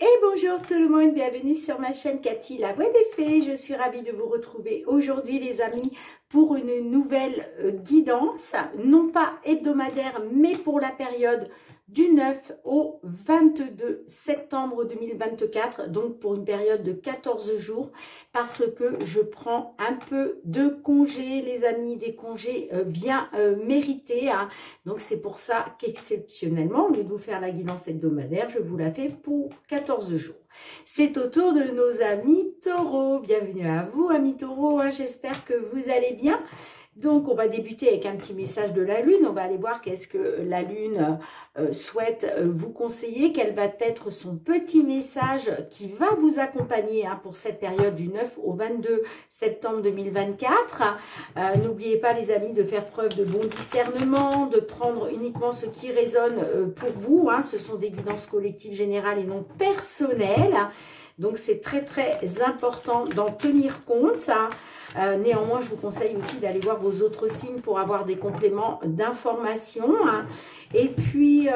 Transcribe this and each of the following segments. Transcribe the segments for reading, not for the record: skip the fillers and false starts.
Et bonjour tout le monde, bienvenue sur ma chaîne Cathy, la voix des fées. Je suis ravie de vous retrouver aujourd'hui les amis pour une nouvelle guidance, non pas hebdomadaire mais pour la période du 9 au 22 septembre 2024, donc pour une période de 14 jours, parce que je prends un peu de congés les amis, des congés bien mérités, hein. Donc c'est pour ça qu'exceptionnellement, au lieu de vous faire la guidance hebdomadaire, je vous la fais pour 14 jours. C'est au tour de nos amis taureaux. Bienvenue à vous amis taureaux, hein. J'espère que vous allez bien. Donc, on va débuter avec un petit message de la Lune. On va aller voir qu'est-ce que la Lune souhaite vous conseiller. Quel va être son petit message qui va vous accompagner pour cette période du 9 au 22 septembre 2024. N'oubliez pas, les amis, de faire preuve de bon discernement, de prendre uniquement ce qui résonne pour vous. Ce sont des guidances collectives générales et non personnelles. Donc, c'est très, très important d'en tenir compte. Néanmoins, je vous conseille aussi d'aller voir vos autres signes pour avoir des compléments d'informations. Et puis,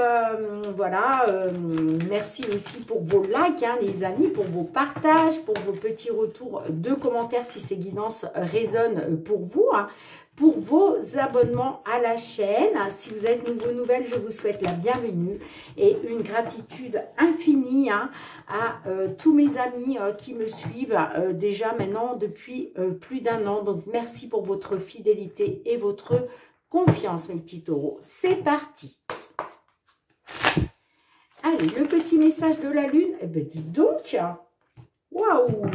voilà, merci aussi pour vos likes, les amis, pour vos partages, pour vos petits retours de commentaires si ces guidances résonnent pour vous. Pour vos abonnements à la chaîne. Si vous êtes nouveau, nouvelle, je vous souhaite la bienvenue et une gratitude infinie à tous mes amis qui me suivent déjà maintenant depuis plus d'un an. Donc, merci pour votre fidélité et votre confiance, mes petits taureaux. C'est parti. Allez, le petit message de la Lune. Eh bien, dites donc, waouh!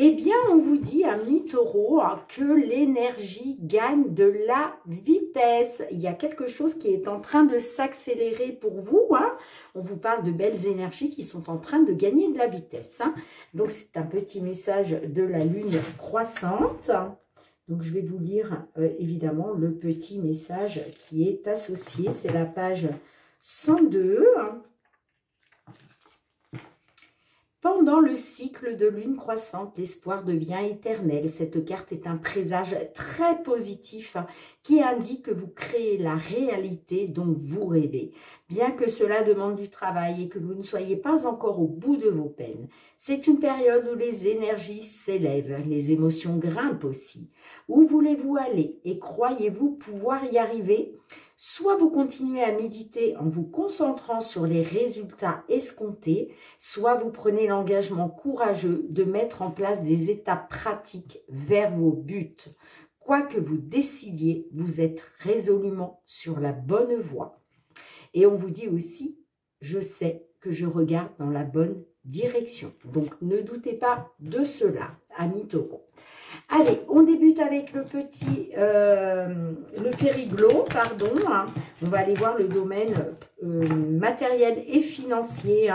Eh bien, on vous dit, amis taureaux, que l'énergie gagne de la vitesse. Il y a quelque chose qui est en train de s'accélérer pour vous. On vous parle de belles énergies qui sont en train de gagner de la vitesse. Donc, c'est un petit message de la Lune croissante. Donc, je vais vous lire, évidemment, le petit message qui est associé. C'est la page 102. Pendant le cycle de lune croissante, l'espoir devient éternel. Cette carte est un présage très positif qui indique que vous créez la réalité dont vous rêvez. Bien que cela demande du travail et que vous ne soyez pas encore au bout de vos peines, c'est une période où les énergies s'élèvent, les émotions grimpent aussi. Où voulez-vous aller et croyez-vous pouvoir y arriver ? Soit vous continuez à méditer en vous concentrant sur les résultats escomptés, soit vous prenez l'engagement courageux de mettre en place des étapes pratiques vers vos buts. Quoi que vous décidiez, vous êtes résolument sur la bonne voie. Et on vous dit aussi, je sais que je regarde dans la bonne direction. Donc ne doutez pas de cela, amis taureaux. Allez, on débute avec le petit, le Fériglo, pardon. On va aller voir le domaine matériel et financier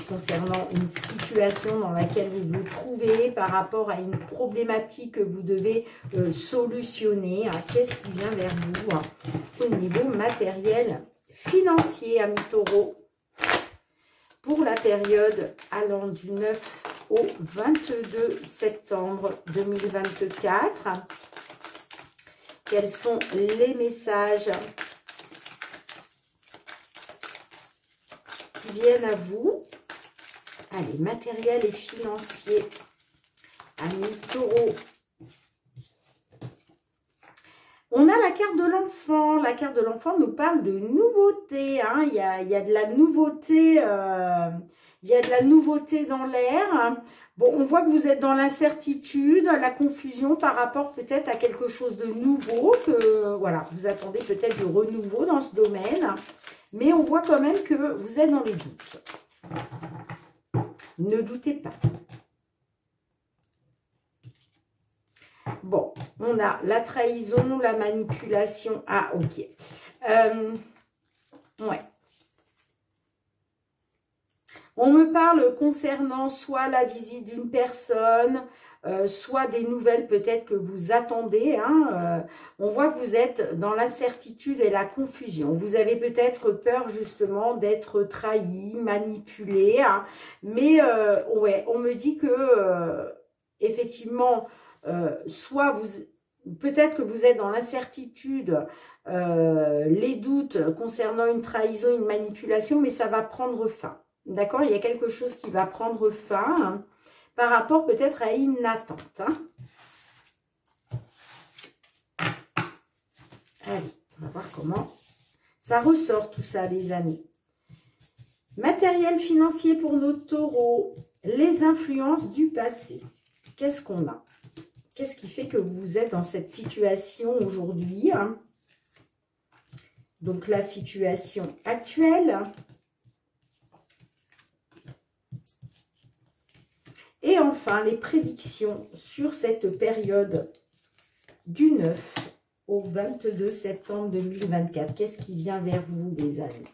concernant une situation dans laquelle vous vous trouvez par rapport à une problématique que vous devez solutionner. Qu'est-ce qui vient vers vous au niveau matériel financier, amis taureaux, pour la période allant du 9 au 22 septembre 2024. Quels sont les messages qui viennent à vous? Allez, matériel et financier, amis taureaux. On a la carte de l'enfant. La carte de l'enfant nous parle de nouveauté. Il y a de la nouveauté. Il y a de la nouveauté dans l'air. Bon, on voit que vous êtes dans l'incertitude, la confusion par rapport peut-être à quelque chose de nouveau. Que voilà, vous attendez peut-être du renouveau dans ce domaine. Mais on voit quand même que vous êtes dans les doutes. Ne doutez pas. Bon, on a la trahison, la manipulation. Ah, ok. Ouais. On me parle concernant soit la visite d'une personne, soit des nouvelles peut-être que vous attendez. On voit que vous êtes dans l'incertitude et la confusion. Vous avez peut-être peur justement d'être trahi, manipulé. Mais ouais, on me dit que effectivement, soit peut-être que vous êtes dans l'incertitude, les doutes concernant une trahison, une manipulation, mais ça va prendre fin. D'accord? Il y a quelque chose qui va prendre fin hein, par rapport peut-être à une attente. Hein. Allez, on va voir comment ça ressort tout ça, les amis. Matériel financier pour nos taureaux. Les influences du passé. Qu'est-ce qu'on a? Qu'est-ce qui fait que vous êtes dans cette situation aujourd'hui hein? Donc, la situation actuelle. Et enfin, les prédictions sur cette période du 9 au 22 septembre 2024. Qu'est-ce qui vient vers vous, les amis?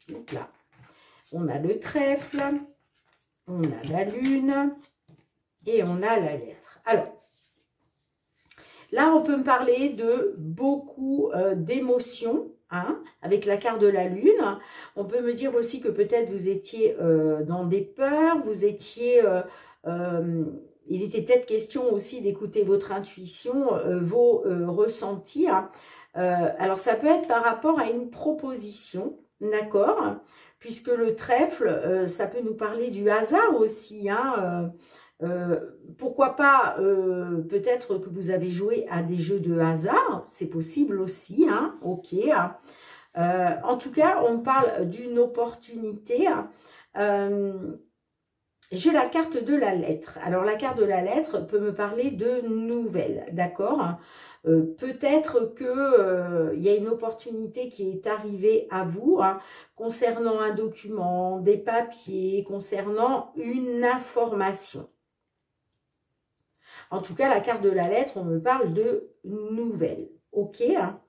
Donc là, on a le trèfle, on a la lune et on a la lettre. Alors, là, on peut me parler de beaucoup d'émotions, hein, avec la carte de la lune. On peut me dire aussi que peut-être vous étiez dans des peurs, vous étiez... il était peut-être question aussi d'écouter votre intuition, vos ressentis. Hein. Alors, ça peut être par rapport à une proposition, d'accord? Puisque le trèfle, ça peut nous parler du hasard aussi, hein, pourquoi pas, peut-être que vous avez joué à des jeux de hasard, c'est possible aussi, hein, ok. En tout cas, on parle d'une opportunité. J'ai la carte de la lettre. Alors, la carte de la lettre peut me parler de nouvelles, d'accord? Peut-être qu'il y a une opportunité qui est arrivée à vous hein, concernant un document, des papiers, concernant une information. En tout cas, la carte de la lettre, on me parle de nouvelles. Ok hein.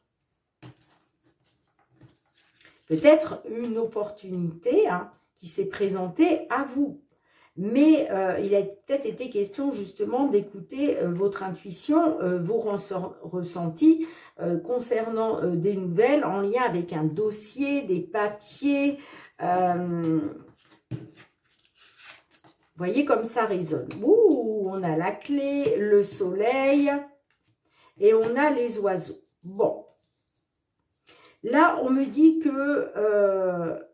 Peut-être une opportunité hein, qui s'est présentée à vous. Mais il a peut-être été question justement d'écouter votre intuition, vos ressentis concernant des nouvelles en lien avec un dossier, des papiers. Voyez comme ça résonne. Ouh, on a la clé, le soleil et on a les oiseaux. Bon. Là, on me dit que...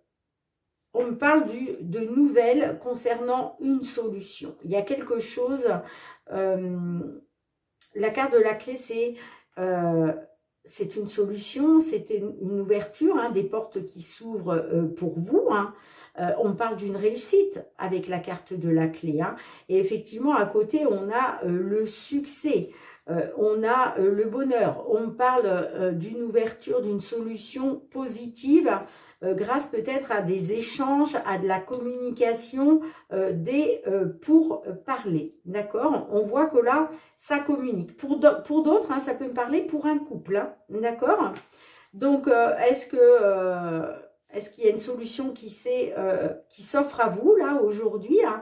on me parle de nouvelles concernant une solution. Il y a quelque chose, la carte de la clé, c'est une solution, c'est une ouverture, hein, des portes qui s'ouvrent pour vous. Hein. On parle d'une réussite avec la carte de la clé. Hein. Et effectivement, à côté, on a le succès. On a le bonheur. On parle d'une ouverture, d'une solution positive grâce peut-être à des échanges, à de la communication, pour parler. D'accord? On voit que là, ça communique. Pour d'autres, hein, ça peut me parler pour un couple. Hein, d'accord? Donc, est-ce qu'il y a une solution qui s'offre à vous, là, aujourd'hui hein,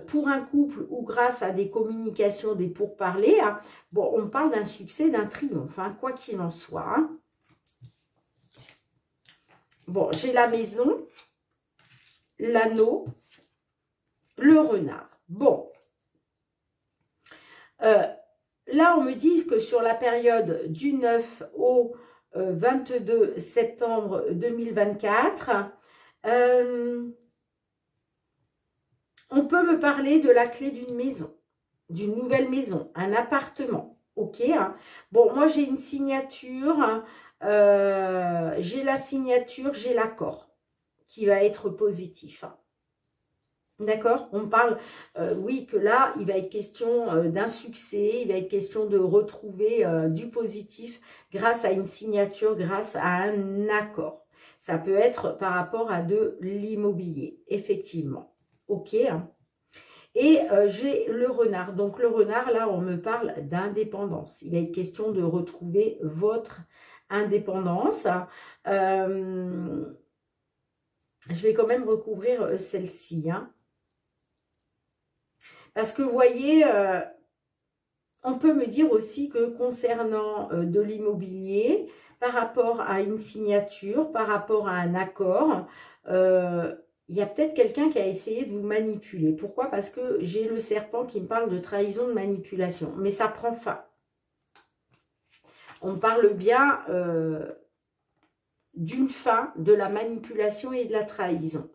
pour un couple ou grâce à des communications, des pourparlers hein, bon, on parle d'un succès, d'un triomphe, hein, quoi qu'il en soit. Hein. Bon, j'ai la maison, l'anneau, le renard. Bon. Là, on me dit que sur la période du 9 au 22 septembre 2024, on peut me parler de la clé d'une maison, d'une nouvelle maison, un appartement. Ok hein. Bon, moi, j'ai une signature... Hein, j'ai la signature, j'ai l'accord qui va être positif. Hein. D'accord? On parle, oui, que là, il va être question d'un succès, il va être question de retrouver du positif grâce à une signature, grâce à un accord. Ça peut être par rapport à de l'immobilier, effectivement. Ok hein. Et j'ai le renard. Donc, le renard, là, on me parle d'indépendance. Il va être question de retrouver votre indépendance. Je vais quand même recouvrir celle-ci. Hein. Parce que vous voyez, on peut me dire aussi que concernant de l'immobilier, par rapport à une signature, par rapport à un accord, il y a peut-être quelqu'un qui a essayé de vous manipuler. Pourquoi? Parce que j'ai le serpent qui me parle de trahison, de manipulation. Mais ça prend fin. On parle bien d'une fin de la manipulation et de la trahison.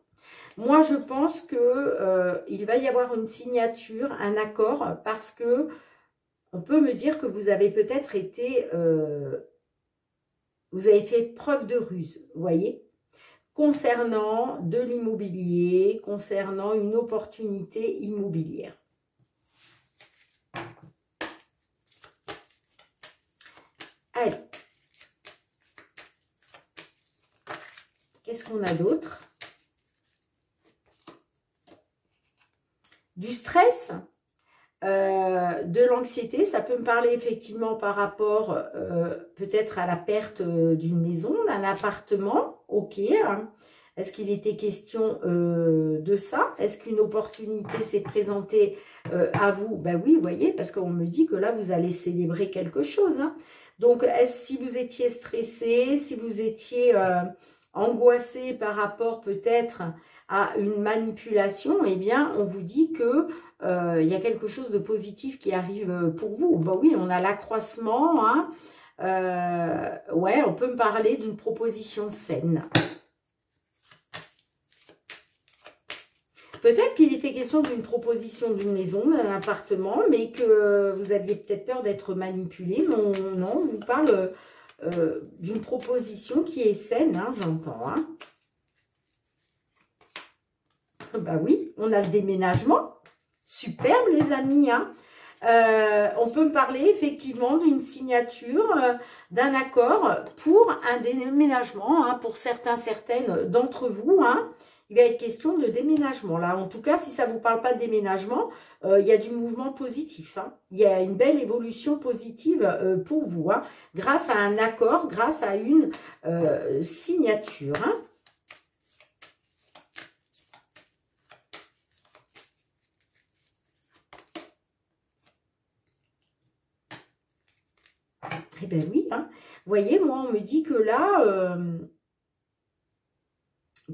Moi, je pense que il va y avoir une signature, un accord, parce que on peut me dire que vous avez peut-être été... vous avez fait preuve de ruse, vous voyez, concernant de l'immobilier, concernant une opportunité immobilière. Allez. Qu'est-ce qu'on a d'autre? Du stress, de l'anxiété. Ça peut me parler effectivement par rapport peut-être à la perte d'une maison, d'un appartement. Ok. Est-ce qu'il était question de ça? Est-ce qu'une opportunité s'est présentée à vous? Ben oui, vous voyez, parce qu'on me dit que là, vous allez célébrer quelque chose. Hein. Donc, si vous étiez stressé, si vous étiez angoissé par rapport peut-être à une manipulation, eh bien, on vous dit que il y a quelque chose de positif qui arrive pour vous. Ben oui, on a l'accroissement. Hein. Ouais, on peut me parler d'une proposition saine. Peut-être qu'il était question d'une proposition d'une maison, d'un appartement, mais que vous aviez peut-être peur d'être manipulé. Mais non, on vous parle d'une proposition qui est saine, hein, j'entends. Hein. Bah oui, on a le déménagement. Superbe, les amis. Hein. On peut me parler effectivement d'une signature, d'un accord pour un déménagement, hein, pour certaines d'entre vous. Hein. Il va être question de déménagement. Là, en tout cas, si ça ne vous parle pas de déménagement, il y a du mouvement positif. Hein. Il y a une belle évolution positive pour vous, hein, grâce à un accord, grâce à une signature. Hein. Eh bien oui, hein. Vous voyez, moi, on me dit que là...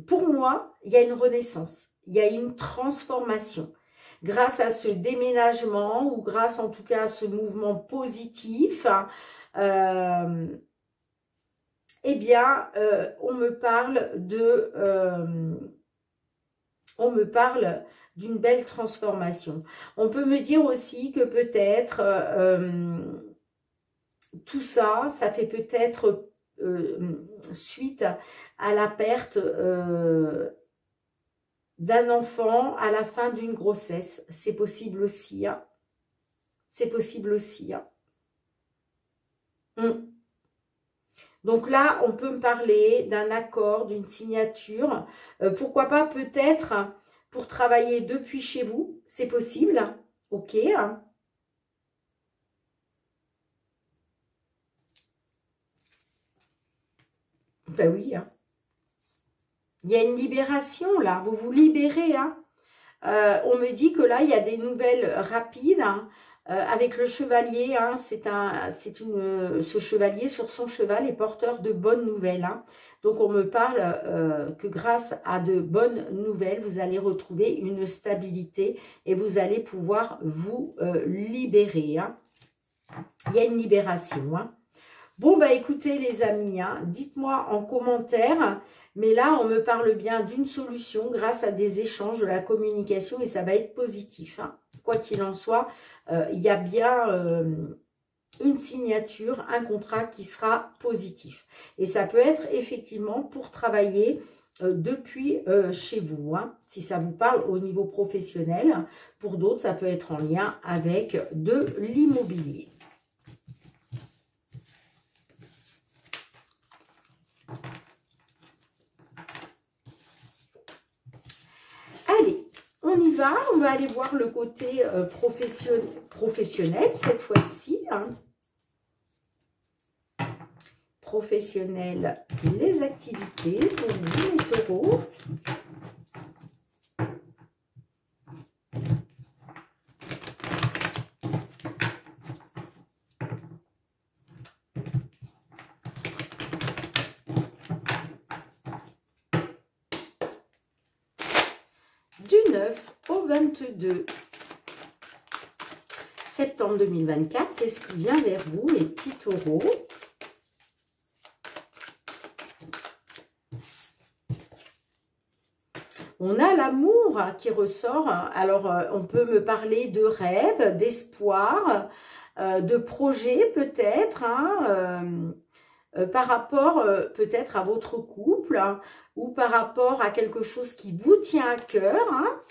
pour moi, il y a une renaissance, il y a une transformation. Grâce à ce déménagement ou grâce en tout cas à ce mouvement positif, eh bien, on me parle d'une belle transformation. On peut me dire aussi que peut-être tout ça, ça fait peut-être suite à la perte d'un enfant à la fin d'une grossesse. C'est possible aussi. Hein. C'est possible aussi. Hein. Donc là, on peut me parler d'un accord, d'une signature. Pourquoi pas peut-être pour travailler depuis chez vous. C'est possible. Ok. Ben oui. Hein. Il y a une libération là. Vous vous libérez. Hein. On me dit que là, il y a des nouvelles rapides. Hein. Avec le chevalier, hein, ce chevalier sur son cheval est porteur de bonnes nouvelles. Hein. Donc, on me parle que grâce à de bonnes nouvelles, vous allez retrouver une stabilité et vous allez pouvoir vous libérer. Hein. Il y a une libération. Hein. Bon, bah écoutez les amis, hein, dites-moi en commentaire. Mais là, on me parle bien d'une solution grâce à des échanges, de la communication et ça va être positif. Hein. Quoi qu'il en soit, il y a bien une signature, un contrat qui sera positif. Et ça peut être effectivement pour travailler depuis chez vous, hein, si ça vous parle au niveau professionnel. Pour d'autres, ça peut être en lien avec de l'immobilier. Allez, on y va. On va aller voir le côté professionnel cette fois-ci. Hein. Professionnel, les activités pour vous les taureaux. 19 au 22 septembre 2024. Qu'est-ce qui vient vers vous, les petits taureaux? On a l'amour qui ressort. Alors, on peut me parler de rêve, d'espoir, de projet peut-être, hein, par rapport peut-être à votre couple, hein, ou par rapport à quelque chose qui vous tient à cœur, hein,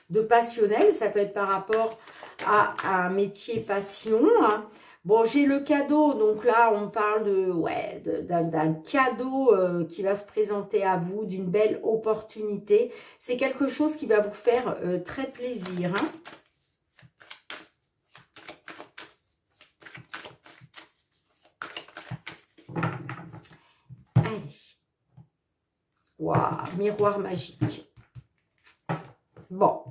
de passionnel. Ça peut être par rapport à un métier passion, hein. Bon, j'ai le cadeau, donc là, on parle de, ouais, d'un cadeau qui va se présenter à vous, d'une belle opportunité. C'est quelque chose qui va vous faire très plaisir, hein. Allez. Waouh, miroir magique. Bon.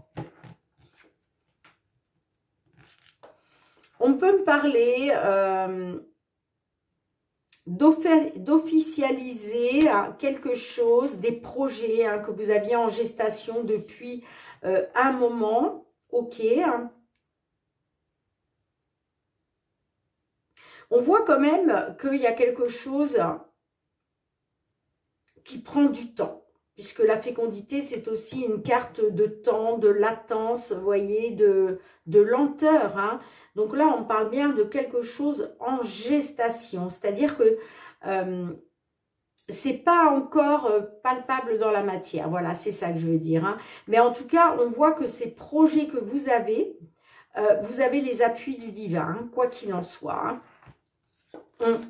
On peut me parler d'officialiser quelque chose, des projets hein, que vous aviez en gestation depuis un moment. Ok. Hein. On voit quand même qu'il y a quelque chose qui prend du temps. Puisque la fécondité, c'est aussi une carte de temps, de latence, vous voyez, de lenteur. Hein. Donc là, on parle bien de quelque chose en gestation. C'est-à-dire que c'est pas encore palpable dans la matière. Voilà, c'est ça que je veux dire. Hein. Mais en tout cas, on voit que ces projets que vous avez les appuis du divin, hein, quoi qu'il en soit. Hein.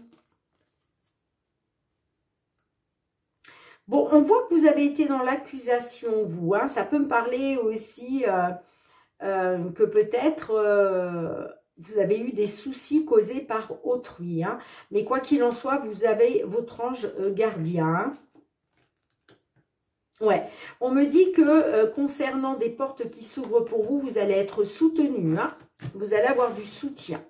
Bon, on voit que vous avez été dans l'accusation, vous. Hein. Ça peut me parler aussi que peut-être vous avez eu des soucis causés par autrui. Hein. Mais quoi qu'il en soit, vous avez votre ange gardien. Hein. Ouais, on me dit que concernant des portes qui s'ouvrent pour vous, vous allez être soutenu. Hein. Vous allez avoir du soutien.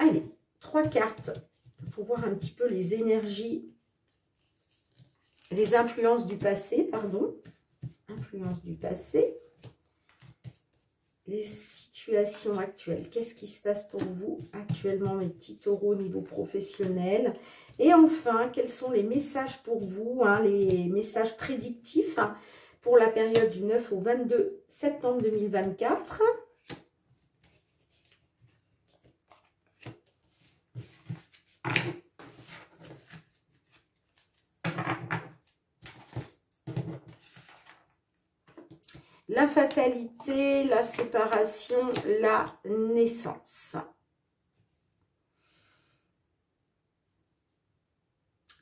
Allez, 3 cartes pour voir un petit peu les énergies, les influences du passé, pardon. Influences du passé. Les situations actuelles. Qu'est-ce qui se passe pour vous actuellement, mes petits taureaux, au niveau professionnel? Et enfin, quels sont les messages pour vous, hein, les messages prédictifs hein, pour la période du 9 au 22 septembre 2024 ? La fatalité, la séparation, la naissance.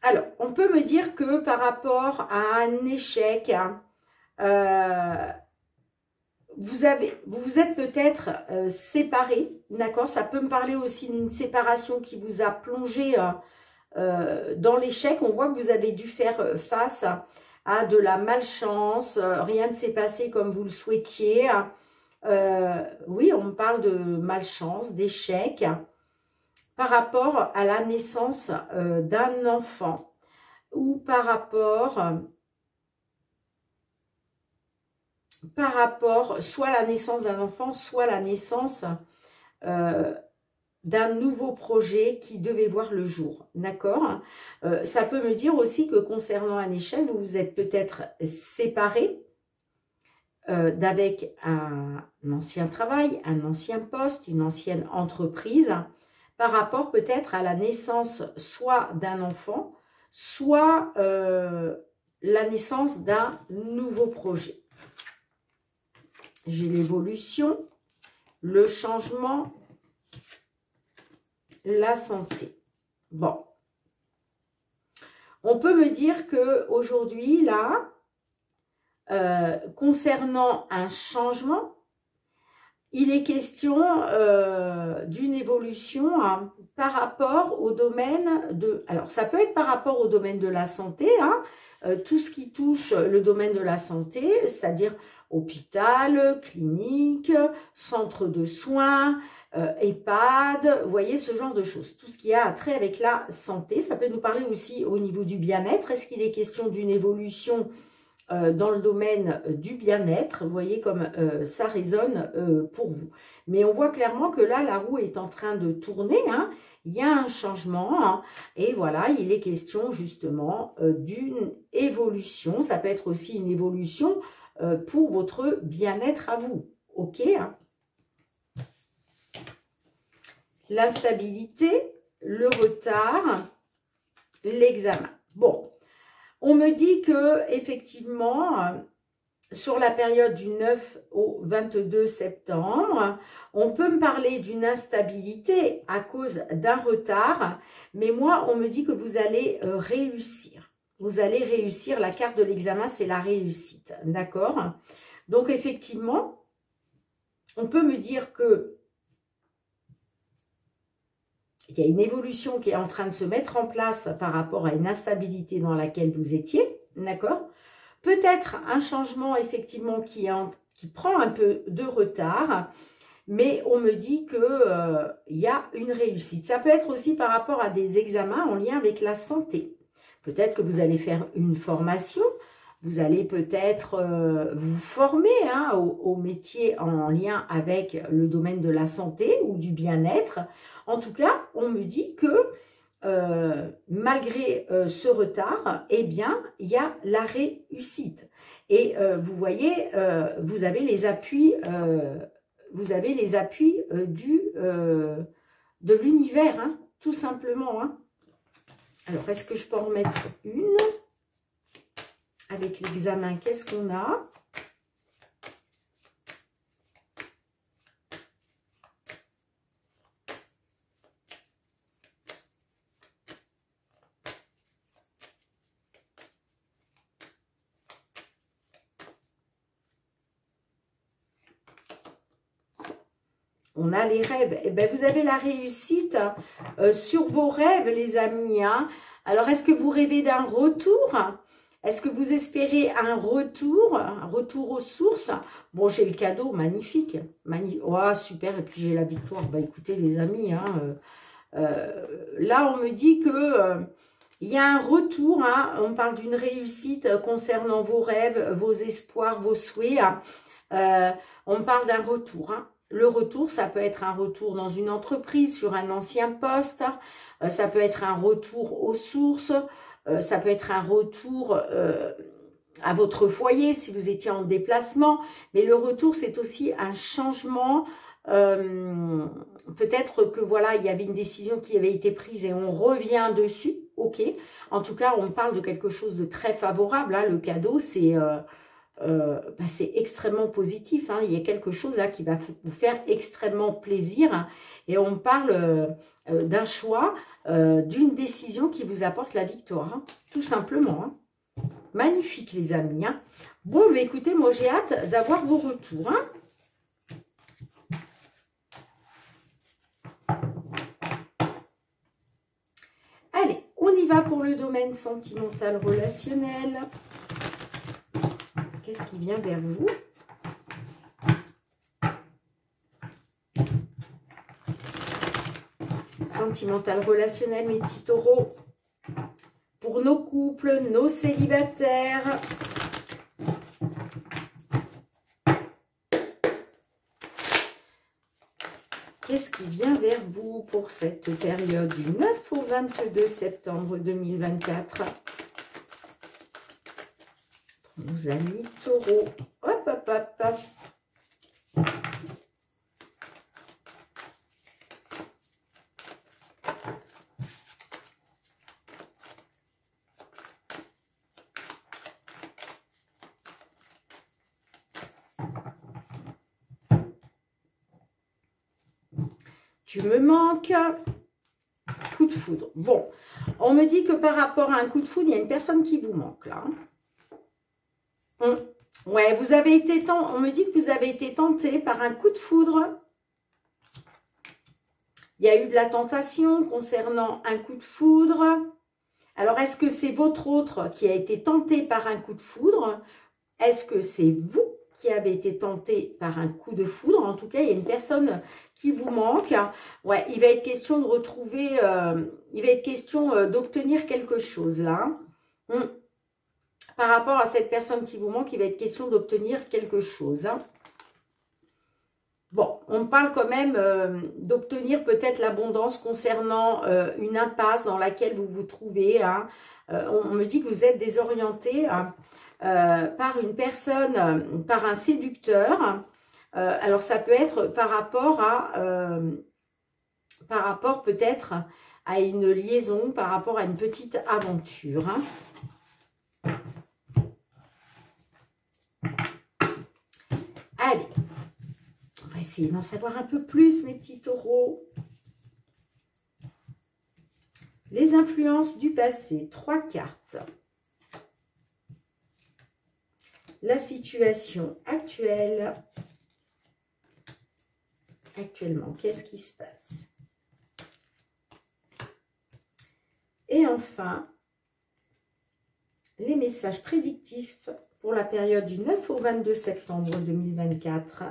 Alors, on peut me dire que par rapport à un échec, vous vous êtes peut-être séparés, d'accord? Ça peut me parler aussi d'une séparation qui vous a plongé dans l'échec. On voit que vous avez dû faire face à de la malchance, rien ne s'est passé comme vous le souhaitiez. Oui, on me parle de malchance, d'échec par rapport à la naissance d'un enfant ou par rapport soit la naissance d'un enfant, soit la naissance d'un nouveau projet qui devait voir le jour, d'accord? Ça peut me dire aussi que concernant un échec, vous vous êtes peut-être séparé d'avec un ancien travail, un ancien poste, une ancienne entreprise, par rapport peut-être à la naissance soit d'un enfant, soit la naissance d'un nouveau projet. J'ai l'évolution, le changement, la santé. Bon. On peut me dire qu'aujourd'hui, là, concernant un changement, il est question d'une évolution hein, par rapport au domaine de... Alors, ça peut être par rapport au domaine de la santé, hein, tout ce qui touche le domaine de la santé, c'est-à-dire hôpital, clinique, centre de soins, EHPAD, vous voyez, ce genre de choses. Tout ce qui a trait avec la santé. Ça peut nous parler aussi au niveau du bien-être. Est-ce qu'il est question d'une évolution dans le domaine du bien-être? Vous voyez comme ça résonne pour vous. Mais on voit clairement que là, la roue est en train de tourner, hein. Il y a un changement, hein, et voilà, il est question justement d'une évolution. Ça peut être aussi une évolution pour votre bien-être à vous, ok, hein. L'instabilité, le retard, l'examen. Bon, on me dit que effectivement, sur la période du 9 au 22 septembre, on peut me parler d'une instabilité à cause d'un retard, mais moi, on me dit que vous allez réussir. Vous allez réussir, la carte de l'examen, c'est la réussite, d'accord? Donc, effectivement, on peut me dire que il y a une évolution qui est en train de se mettre en place par rapport à une instabilité dans laquelle vous étiez, d'accord? Peut-être un changement, effectivement, qui prend un peu de retard, mais on me dit qu'il y a une réussite. Ça peut être aussi par rapport à des examens en lien avec la santé. Peut-être que vous allez faire une formation, vous allez peut-être vous former hein, au métier en lien avec le domaine de la santé ou du bien-être. En tout cas, on me dit que malgré ce retard, eh bien, il y a la réussite. Et vous voyez, vous avez les appuis, de l'univers, hein, tout simplement. Hein. Alors, est-ce que je peux en mettre une? Avec l'examen, qu'est-ce qu'on a? On a les rêves. Eh bien, vous avez la réussite sur vos rêves, les amis. Hein. Alors, est-ce que vous rêvez d'un retour? Est-ce que vous espérez un retour aux sources? Bon, j'ai le cadeau, magnifique. Oh, super, et puis j'ai la victoire. Bah, écoutez, les amis, hein, là, on me dit que il y a un retour. Hein, on parle d'une réussite concernant vos rêves, vos espoirs, vos souhaits. On parle d'un retour. Hein. Le retour, ça peut être un retour dans une entreprise, sur un ancien poste. Ça peut être un retour aux sources. Ça peut être un retour à votre foyer si vous étiez en déplacement. Mais le retour, c'est aussi un changement. Peut-être que voilà, il y avait une décision qui avait été prise et on revient dessus. Ok. En tout cas, on parle de quelque chose de très favorable. Hein. Le cadeau, c'est extrêmement positif. Hein. Il y a quelque chose là qui va vous faire extrêmement plaisir. Hein. Et on parle d'un choix, d'une décision qui vous apporte la victoire. Hein. Tout simplement. Hein. Magnifique, les amis. Hein. Bon, mais écoutez, moi j'ai hâte d'avoir vos retours. Hein. Allez, on y va pour le domaine sentimental relationnel. Qu'est-ce qui vient vers vous? Sentimental, relationnel, mes petits taureaux. Pour nos couples, nos célibataires. Qu'est-ce qui vient vers vous pour cette période du 9 au 22 septembre 2024? Nos amis taureaux. Hop, hop, hop, hop. Tu me manques. Coup de foudre. Bon, on me dit que par rapport à un coup de foudre, il y a une personne qui vous manque là. Ouais, vous avez été on me dit que vous avez été tenté par un coup de foudre. Il y a eu de la tentation concernant un coup de foudre. Alors, est-ce que c'est votre autre qui a été tenté par un coup de foudre? Est-ce que c'est vous qui avez été tenté par un coup de foudre? En tout cas, il y a une personne qui vous manque. Ouais, il va être question de retrouver, il va être question d'obtenir quelque chose là. Par rapport à cette personne qui vous manque, il va être question d'obtenir quelque chose. Bon, on parle quand même d'obtenir peut-être l'abondance concernant une impasse dans laquelle vous vous trouvez. On me dit que vous êtes désorienté par une personne, par un séducteur. Alors, ça peut être par rapport peut-être à une liaison, par rapport à une petite aventure. Allez, on va essayer d'en savoir un peu plus, mes petits taureaux. Les influences du passé, 3 cartes. La situation actuelle. Actuellement, qu'est-ce qui se passe? Et enfin, les messages prédictifs pour la période du 9 au 22 septembre 2024.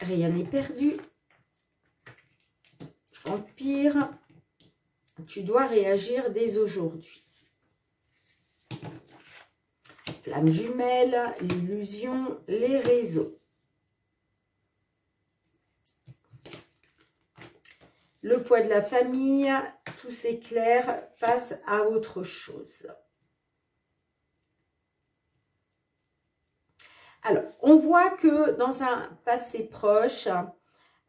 Rien n'est perdu. Empire, tu dois réagir dès aujourd'hui. Flamme jumelle, l'illusion, les réseaux. Le poids de la famille, tout s'éclaire, passe à autre chose. Alors, on voit que dans un passé proche,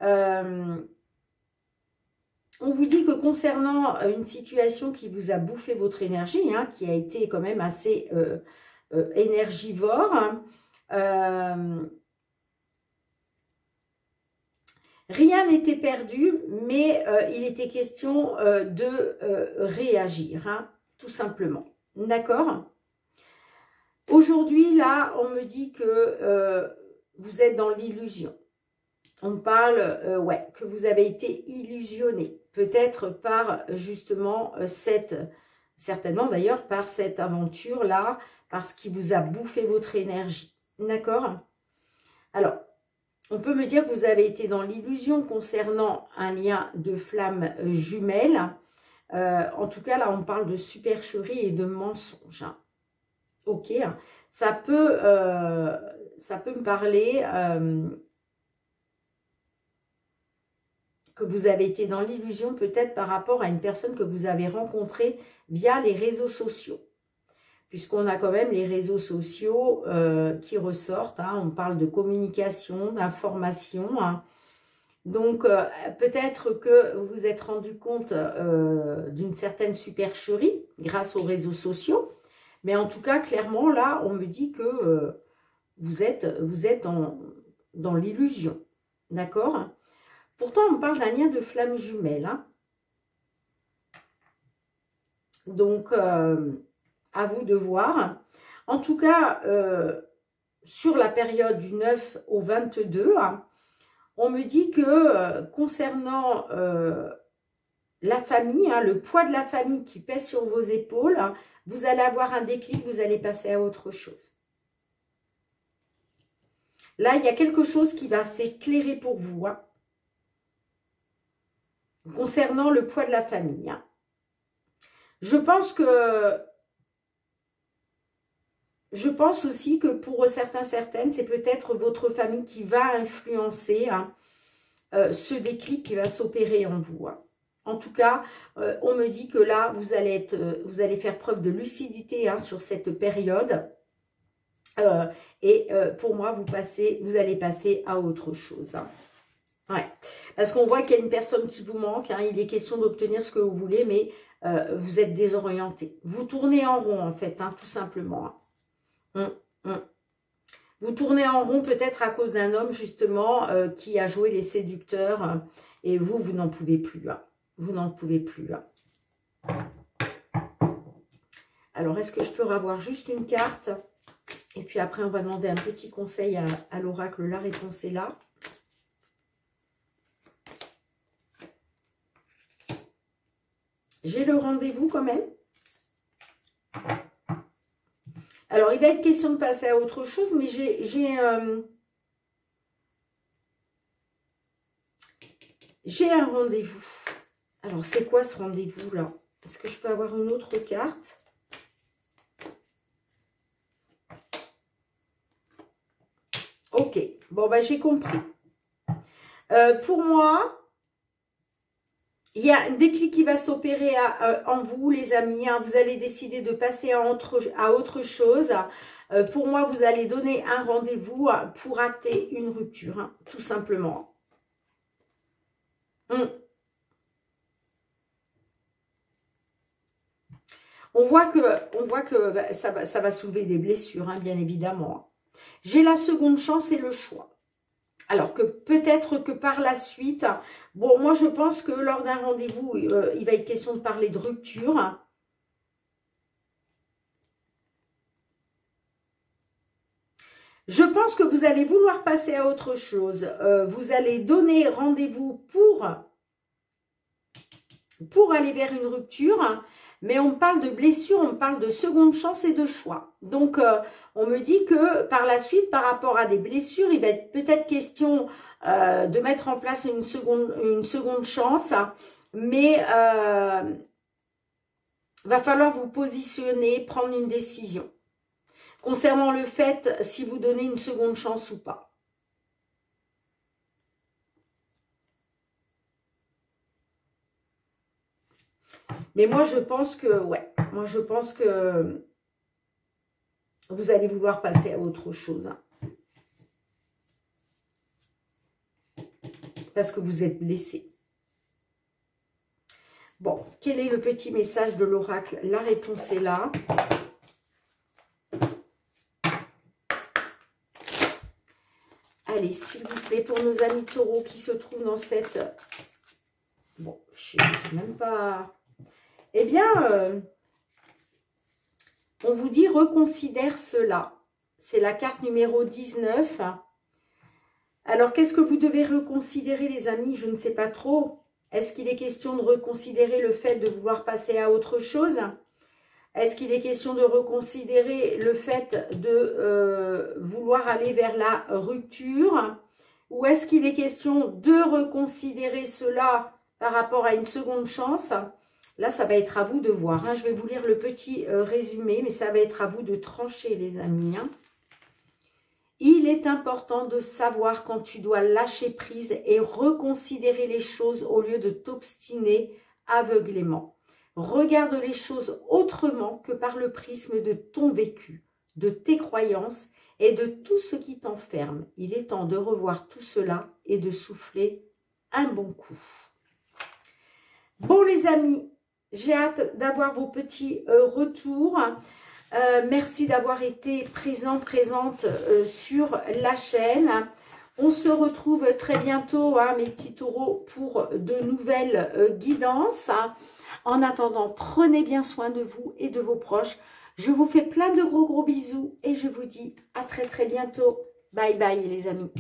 on vous dit que concernant une situation qui vous a bouffé votre énergie, qui a été quand même assez énergivore, rien n'était perdu, mais il était question de réagir, tout simplement. D'accord ? Aujourd'hui, là, on me dit que vous êtes dans l'illusion. On parle, que vous avez été illusionné. Peut-être par, justement, certainement d'ailleurs, par cette aventure-là, parce qu'il vous a bouffé votre énergie. D'accord? Alors, on peut me dire que vous avez été dans l'illusion concernant un lien de flamme jumelle. En tout cas, là, on parle de supercherie et de mensonge. Ok, ça peut me parler que vous avez été dans l'illusion peut-être par rapport à une personne que vous avez rencontrée via les réseaux sociaux. Puisqu'on a quand même les réseaux sociaux qui ressortent. On parle de communication, d'information. Donc, peut-être que vous vous êtes rendu compte d'une certaine supercherie grâce aux réseaux sociaux. Mais en tout cas, clairement, là, on me dit que vous êtes dans l'illusion. D'accord? Pourtant, on parle d'un lien de flamme jumelle. Donc, à vous de voir. En tout cas, sur la période du 9 au 22, on me dit que concernant la famille, le poids de la famille qui pèse sur vos épaules, vous allez avoir un déclic, vous allez passer à autre chose. Là, il y a quelque chose qui va s'éclairer pour vous. Concernant le poids de la famille. Je pense aussi que pour certains, certaines, c'est peut-être votre famille qui va influencer ce déclic qui va s'opérer en vous. En tout cas, on me dit que là, vous allez faire preuve de lucidité sur cette période. Pour moi, vous allez passer à autre chose. Ouais, parce qu'on voit qu'il y a une personne qui vous manque. Il est question d'obtenir ce que vous voulez, mais vous êtes désorienté. Vous tournez en rond, en fait, tout simplement. Vous tournez en rond peut-être à cause d'un homme, justement, qui a joué les séducteurs. Et vous n'en pouvez plus. Vous n'en pouvez plus. Alors, est-ce que je peux avoir juste une carte? Et puis après, on va demander un petit conseil à l'oracle. La réponse est là. J'ai le rendez-vous quand même. Alors, il va être question de passer à autre chose, mais j'ai un rendez-vous. Alors, c'est quoi ce rendez-vous là? Est-ce que je peux avoir une autre carte? Ok, bon, bah, j'ai compris. Pour moi, il y a un déclic qui va s'opérer en vous, les amis. Hein. Vous allez décider de passer à autre chose. Pour moi, vous allez donner un rendez-vous pour acter une rupture, hein, tout simplement. On voit que ça va soulever des blessures, hein, bien évidemment. J'ai la seconde chance et le choix. Alors que peut-être que par la suite, bon, moi je pense que lors d'un rendez-vous, il va être question de parler de rupture. Je pense que vous allez vouloir passer à autre chose. Vous allez donner rendez-vous pour aller vers une rupture. Mais on parle de blessure, on parle de seconde chance et de choix. Donc, on me dit que par la suite, par rapport à des blessures, il va être peut-être question de mettre en place une seconde chance. Mais va falloir vous positionner, prendre une décision concernant le fait si vous donnez une seconde chance ou pas. Mais moi, je pense que, ouais, moi, je pense que vous allez vouloir passer à autre chose. Hein. Parce que vous êtes blessé. Bon, quel est le petit message de l'oracle? La réponse est là. Allez, s'il vous plaît, pour nos amis taureaux qui se trouvent dans cette... Bon, je ne sais même pas... Eh bien, on vous dit reconsidère cela. C'est la carte numéro 19. Alors, qu'est-ce que vous devez reconsidérer, les amis? Je ne sais pas trop. Est-ce qu'il est question de reconsidérer le fait de vouloir passer à autre chose? Est-ce qu'il est question de reconsidérer le fait de vouloir aller vers la rupture? Ou est-ce qu'il est question de reconsidérer cela par rapport à une seconde chance? Là, ça va être à vous de voir. Hein. Je vais vous lire le petit résumé, mais ça va être à vous de trancher, les amis. Hein. Il est important de savoir quand tu dois lâcher prise et reconsidérer les choses au lieu de t'obstiner aveuglément. Regarde les choses autrement que par le prisme de ton vécu, de tes croyances et de tout ce qui t'enferme. Il est temps de revoir tout cela et de souffler un bon coup. Bon, les amis, j'ai hâte d'avoir vos petits retours. Merci d'avoir été présente sur la chaîne. On se retrouve très bientôt, hein, mes petits taureaux, pour de nouvelles guidances. En attendant, prenez bien soin de vous et de vos proches. Je vous fais plein de gros bisous et je vous dis à très bientôt. Bye bye les amis.